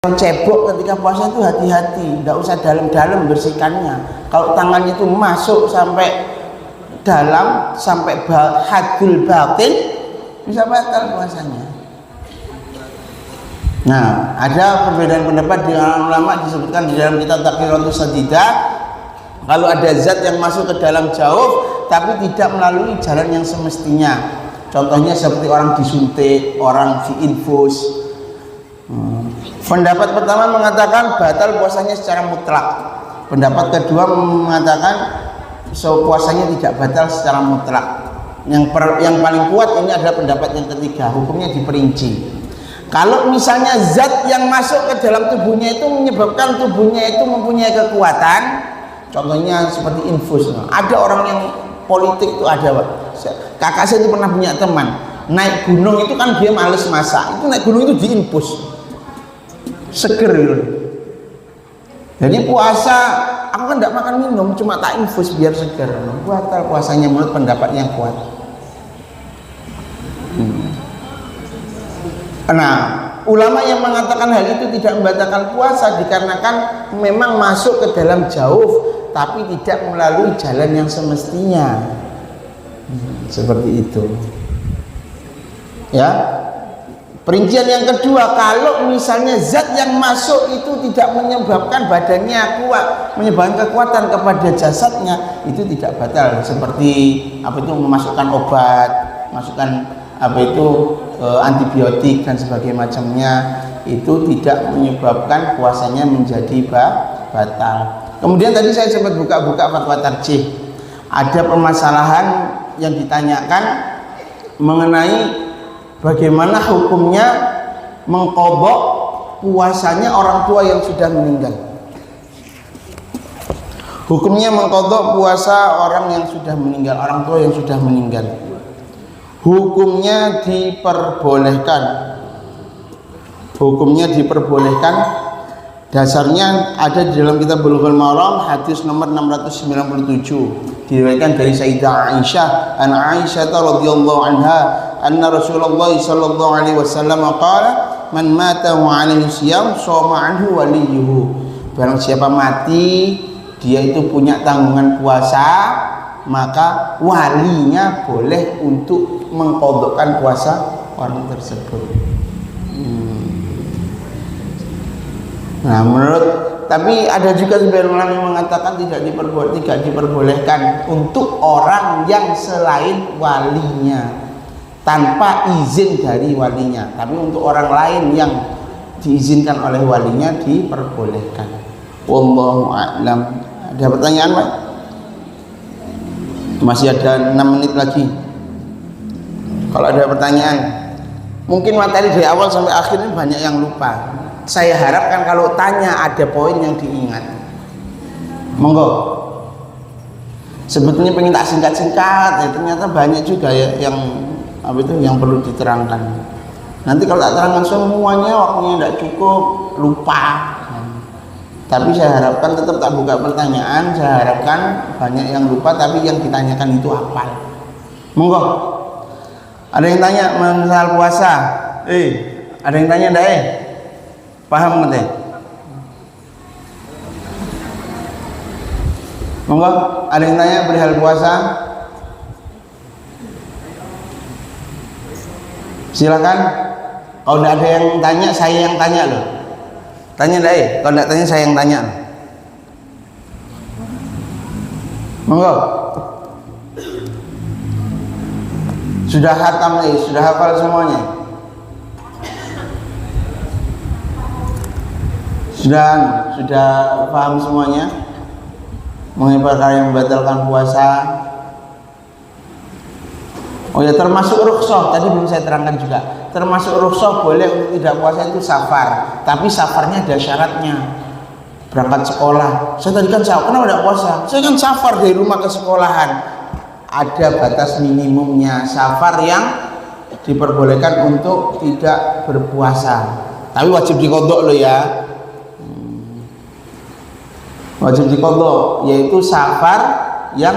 cebok ketika puasa itu hati-hati, tidak usah dalam-dalam bersihkannya. Kalau tangannya itu masuk sampai dalam, sampai hadul batin, bisa batal puasanya. Nah, ada perbedaan pendapat di ulama, disebutkan di dalam kitab Taqriratus Sadidah, kalau ada zat yang masuk ke dalam jauh tapi tidak melalui jalan yang semestinya. Contohnya seperti orang disuntik, orang diinfus. Pendapat pertama mengatakan batal puasanya secara mutlak. Pendapat kedua mengatakan puasanya tidak batal secara mutlak. Yang paling kuat ini adalah pendapat yang ketiga, hukumnya diperinci. Kalau misalnya zat yang masuk ke dalam tubuhnya itu menyebabkan tubuhnya itu mempunyai kekuatan, contohnya seperti infus. Ada orang yang politik itu ada, Pak. Kakak saya itu pernah punya teman naik gunung itu kan dia males masak, itu naik gunung itu diinfus. Seger gitu. Jadi puasa aku kan tidak makan minum, cuma tak infus biar seger. Batal puasanya menurut pendapat yang kuat. Nah, ulama yang mengatakan hal itu tidak membatalkan puasa dikarenakan memang masuk ke dalam jauh tapi tidak melalui jalan yang semestinya. Seperti itu. Ya. Perincian yang kedua, kalau misalnya zat yang masuk itu tidak menyebabkan badannya kuat, menyebabkan kekuatan kepada jasadnya, itu tidak batal. Seperti apa itu memasukkan obat, masukkan apa itu antibiotik dan sebagainya macamnya, itu tidak menyebabkan puasanya menjadi batal. Kemudian tadi saya sempat buka-buka fatwa tarjih. Ada permasalahan yang ditanyakan mengenai bagaimana hukumnya mengqadha puasanya orang tua yang sudah meninggal. Hukumnya mengqadha puasa orang yang sudah meninggal, orang tua yang sudah meninggal. Hukumnya diperbolehkan. Hukumnya diperbolehkan. Dasarnya ada di dalam kitab Bulughul Maram hadis nomor 697, diriwayatkan dari Sayyidah Aisyah, an Aisyah radhiyallahu anha anna Rasulullah sallallahu alaihi wasallam qala man mata wa alaihi siyam shoma anhu waliyuhu. Barang siapa mati dia itu punya tanggungan puasa, maka walinya boleh untuk mengqadhakan puasa orang tersebut. Nah, tapi ada juga sebagian ulama yang mengatakan tidak diperbolehkan untuk orang yang selain walinya, tanpa izin dari walinya. Tapi untuk orang lain yang diizinkan oleh walinya diperbolehkan. Wallahu a'lam. Ada pertanyaan, Pak? Masih ada 6 menit lagi. Kalau ada pertanyaan, mungkin materi dari awal sampai akhir ini banyak yang lupa. Saya harapkan kalau tanya ada poin yang diingat. Monggo. Sebetulnya pengen tak singkat-singkat, ya ternyata banyak juga ya yang apa itu yang perlu diterangkan. Nanti kalau tak terangkan semuanya waktunya tidak cukup, lupa. Tapi saya harapkan tetap tak buka pertanyaan. Saya harapkan banyak yang lupa tapi yang ditanyakan itu hafal. Monggo. Ada yang tanya masalah puasa? Ada yang tanya enggak? Paham nggak? Monggo, ada yang tanya perihal puasa? Silakan. Kalau tidak ada yang tanya, saya yang tanya loh. Tanya enggak? Kalau tidak tanya, saya yang tanya. Monggo. Sudah khatam nih, sudah hafal semuanya? Sudah paham semuanya mengenai perkara yang membatalkan puasa? Oh ya, termasuk rukhsah tadi belum saya terangkan juga. Termasuk rukhsah boleh untuk tidak puasa itu safar, tapi safarnya ada syaratnya. Berangkat sekolah, saya tadi kan kenapa tidak puasa? Saya kan safar dari rumah ke sekolahan. Ada batas minimumnya safar yang diperbolehkan untuk tidak berpuasa, tapi wajib diqadha loh ya. Wajib diqadha, yaitu safar yang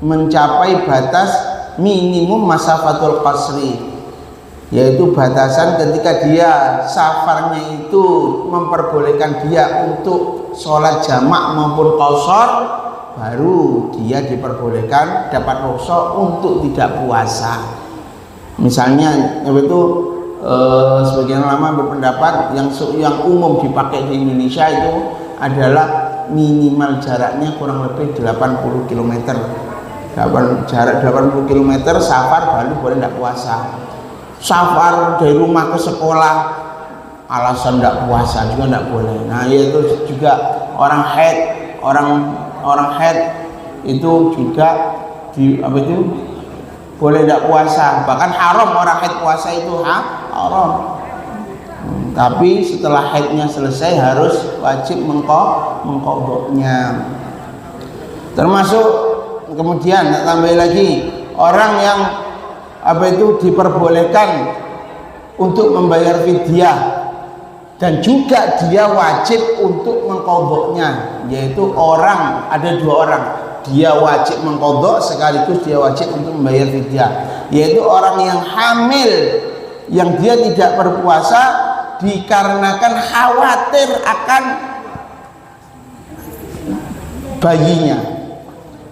mencapai batas minimum masafatul qasri. yaitu batasan ketika dia safarnya itu memperbolehkan dia untuk sholat jamak maupun qashar, baru dia diperbolehkan dapat rukhsah untuk tidak puasa. Misalnya itu sebagian ulama berpendapat yang umum dipakai di Indonesia itu adalah minimal jaraknya kurang lebih 80 km. Jarak 80 km safar baru boleh tidak puasa. Safar dari rumah ke sekolah alasan tidak puasa juga tidak boleh. Nah, yaitu juga orang haid itu juga boleh tidak puasa. Bahkan haram orang haid puasa itu haram. Tapi setelah haidnya selesai harus wajib mengqadhanya. Termasuk kemudian tambah lagi orang yang diperbolehkan untuk membayar fidyah dan juga dia wajib untuk mengqadhanya, yaitu ada dua orang, dia wajib mengqadha sekaligus dia wajib untuk membayar fidyah, yaitu orang yang hamil yang dia tidak berpuasa dikarenakan khawatir akan bayinya.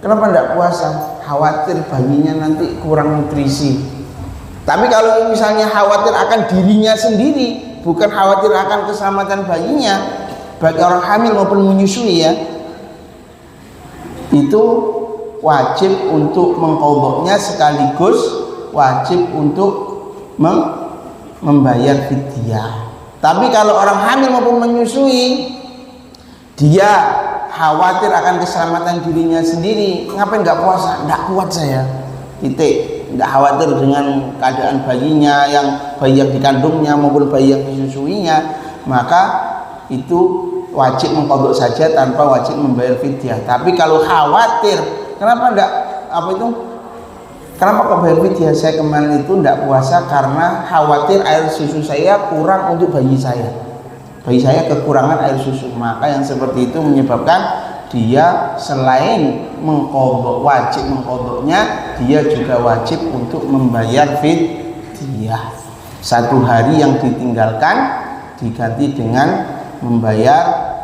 Kenapa tidak puasa? Khawatir bayinya nanti kurang nutrisi. Tapi kalau misalnya khawatir akan dirinya sendiri, bukan khawatir akan keselamatan bayinya, bagi orang hamil maupun menyusui ya, itu wajib untuk mengqadhanya sekaligus wajib untuk membayar fidyah. Tapi kalau orang hamil maupun menyusui, dia khawatir akan keselamatan dirinya sendiri, ngapain nggak puasa? Nggak kuat saya, titik. Nggak khawatir dengan keadaan bayinya, bayi yang dikandungnya maupun bayi yang disusuinya, maka itu wajib mengqadha saja tanpa wajib membayar fidyah. Tapi kalau khawatir, kenapa kok bayar fidyah? Saya kemarin itu tidak puasa karena khawatir air susu saya kurang untuk bayi saya. Bayi saya kekurangan air susu. Maka yang seperti itu menyebabkan dia selain wajib mengqadhanya, dia juga wajib untuk membayar fidyah. 1 hari yang ditinggalkan diganti dengan membayar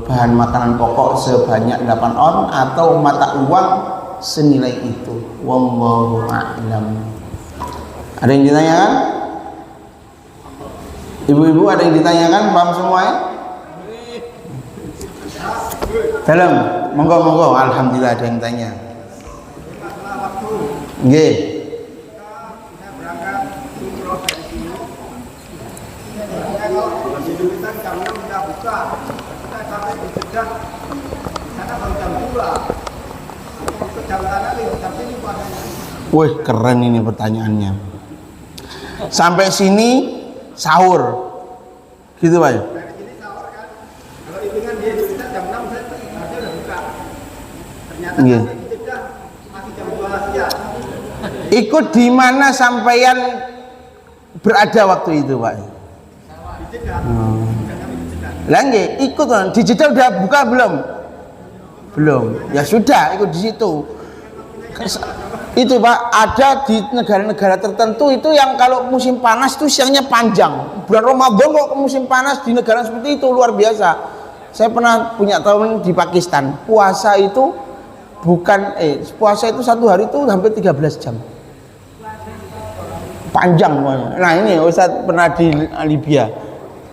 bahan makanan pokok sebanyak 8 on atau mata uang senilai itu. Wallahu a'lam. Ada yang ditanyakan? Ibu-ibu ada yang ditanyakan? Paham semua ya? Dalam, monggo. Alhamdulillah ada yang tanya. Nggih. Wih, keren ini pertanyaannya. Sampai sini sahur, gitu Pak? Iya. Ikut di mana sampeyan berada waktu itu Pak? Nggih, ikut di Jeddah udah buka belum? Belum. Ya sudah, ikut di situ. Itu Pak, ada di negara-negara tertentu itu yang kalau musim panas itu siangnya panjang. Bulan Ramadan kok musim panas di negara seperti itu luar biasa. Saya pernah punya teman di Pakistan, puasa itu puasa itu 1 hari itu hampir 13 jam. Panjang pokoknya. Nah ini Ustadz pernah di Libya.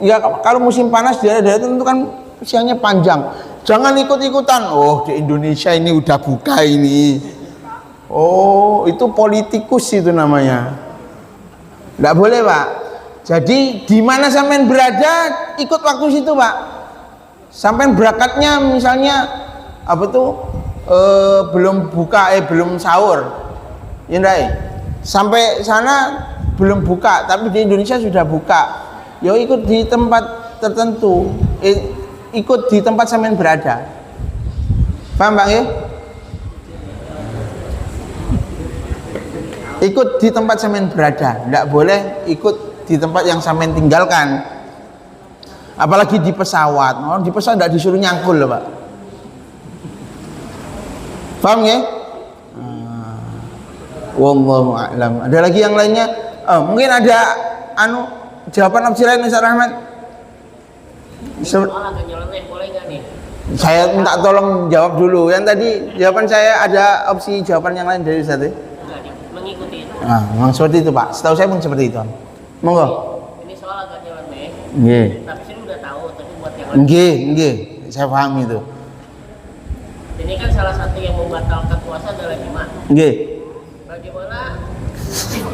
Ya kalau musim panas di daerah tertentu kan siangnya panjang. Jangan ikut-ikutan. Oh, di Indonesia ini udah buka ini. Oh, itu politikus itu namanya. Nggak boleh Pak. Jadi di mana sampean berada, ikut waktu situ Pak. Sampean berangkatnya misalnya belum buka, belum sahur, ya enggak? Sampai sana belum buka, tapi di Indonesia sudah buka. Ya ikut di tempat tertentu, ikut di tempat sampean berada. Paham Bang ya? Ikut di tempat sampean berada, enggak boleh ikut di tempat yang sampean tinggalkan. Apalagi di pesawat. Orang di pesawat enggak disuruh nyangkul loh, Pak. Paham ya? Wallahu a'lam. Ada lagi yang lainnya? Mungkin ada jawaban opsi lain Ustaz Rahmat. Saya minta tolong jawab dulu. Yang tadi jawaban saya ada opsi jawaban yang lain dari Ustaz. Mengikuti itu. Memang seperti itu Pak. Setahu saya pun seperti itu. Monggo. Ini soal agak nyeleneh. Nggih. Tapi saya udah tahu, tapi buat yang lain. Nggih. Saya paham itu. Ini kan salah satu yang membatalkan puasa adalah jima. Nggih. Bagaimana?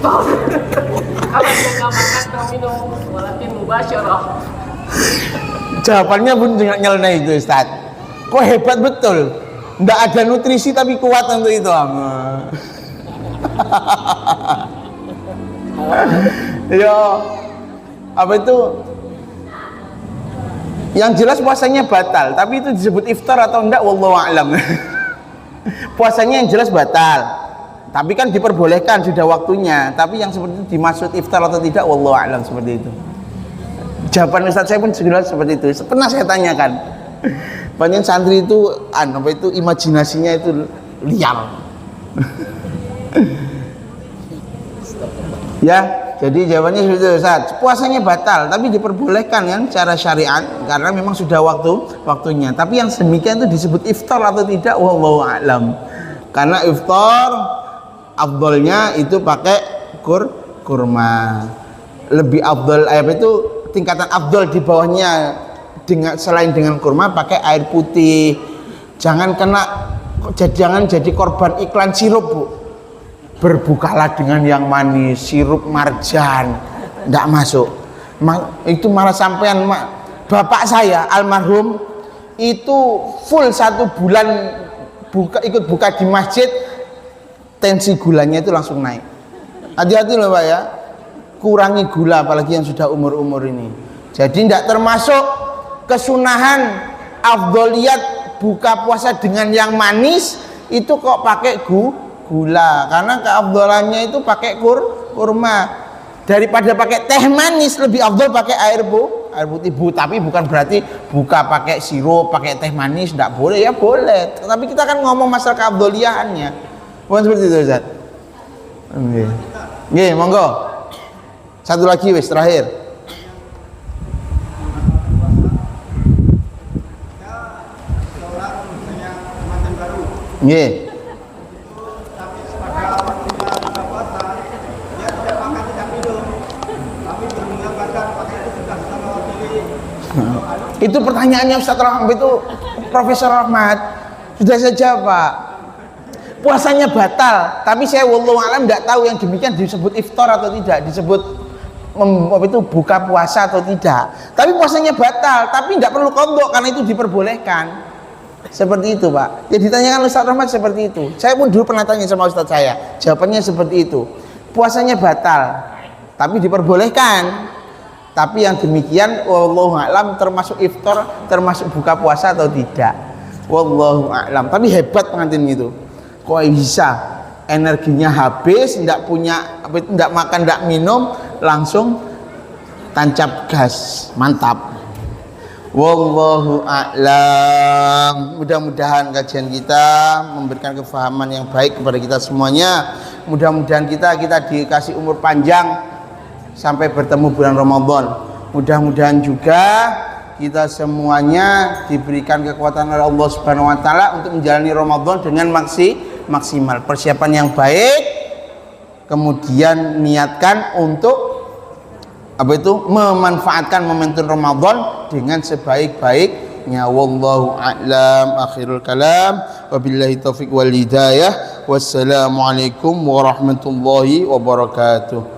Kalau saya nggak makan atau minum, walaupun mubasyarah. Jawabannya pun nyeleneh itu Ustaz. Kok hebat betul. Nggak ada nutrisi tapi kuat untuk itu. Yo, apa itu? Yang jelas puasanya batal, tapi itu disebut iftar atau enggak wallahu a'lam. Puasanya yang jelas batal. Tapi kan diperbolehkan sudah waktunya, tapi yang seperti itu dimaksud iftar atau tidak wallahu a'lam seperti itu. Jawaban Ustaz saya pun jelas seperti itu. Pernah saya tanyakan. Banyak santri itu apa itu imajinasinya itu liar. Ya, jadi jawabannya seperti itu Ustaz. Puasanya batal, tapi diperbolehkan kan secara syariat karena memang sudah waktunya. Tapi yang demikian itu disebut iftar atau tidak wallahu a'lam. Karena iftar afdolnya itu pakai kurma. Lebih afdol apa itu tingkatan afdol di bawahnya selain dengan kurma pakai air putih. Jangan jadi korban iklan sirup, Bu. Berbukalah dengan yang manis, sirup marjan, tidak masuk. Itu malah sampean bapak saya almarhum itu full 1 bulan ikut buka di masjid, tensi gulanya itu langsung naik. Hati-hati loh Pak ya, kurangi gula apalagi yang sudah umur-umur ini. Jadi tidak termasuk kesunahan afdoliyat buka puasa dengan yang manis itu kok pakai gula, karena keafdolannya itu pakai kurma. Daripada pakai teh manis lebih afdol pakai air putih, Bu. Tapi bukan berarti buka pakai sirup, pakai teh manis tidak boleh, ya boleh. Tapi kita kan ngomong masalah keafdoliannya. Bukan seperti itu Ustaz. Nggih, monggo. Satu lagi wis terakhir. Nggih. Itu pertanyaannya Ustaz Rahmat itu Profesor Rahmat sudah saja Pak. Puasanya batal, tapi saya wallahu alam tidak tahu yang demikian disebut iftar atau tidak, disebut itu buka puasa atau tidak. Tapi puasanya batal, tapi tidak perlu qadha karena itu diperbolehkan. Seperti itu Pak. Ya ditanyakan Ustaz Rahmat seperti itu. Saya pun dulu pernah tanya sama Ustaz saya, jawabannya seperti itu. Puasanya batal, tapi diperbolehkan. Tapi yang demikian wallahu a'lam termasuk iftar, termasuk buka puasa atau tidak. Wallahu a'lam. Tapi hebat pengantin itu. Kok bisa energinya habis, tidak makan, tidak minum, langsung tancap gas. Mantap. Wallahu a'lam. Mudah-mudahan kajian kita memberikan kefahaman yang baik kepada kita semuanya. Mudah-mudahan kita dikasih umur panjang sampai bertemu bulan Ramadan. Mudah-mudahan juga kita semuanya diberikan kekuatan oleh Allah Subhanahu wa taala untuk menjalani Ramadan dengan maksimal. Persiapan yang baik, kemudian niatkan untuk memanfaatkan momentum Ramadan dengan sebaik-baiknya. Wallahu a'lam. Akhirul kalam. Wabillahi taufiq wal hidayah. Wassalamualaikum warahmatullahi wabarakatuh.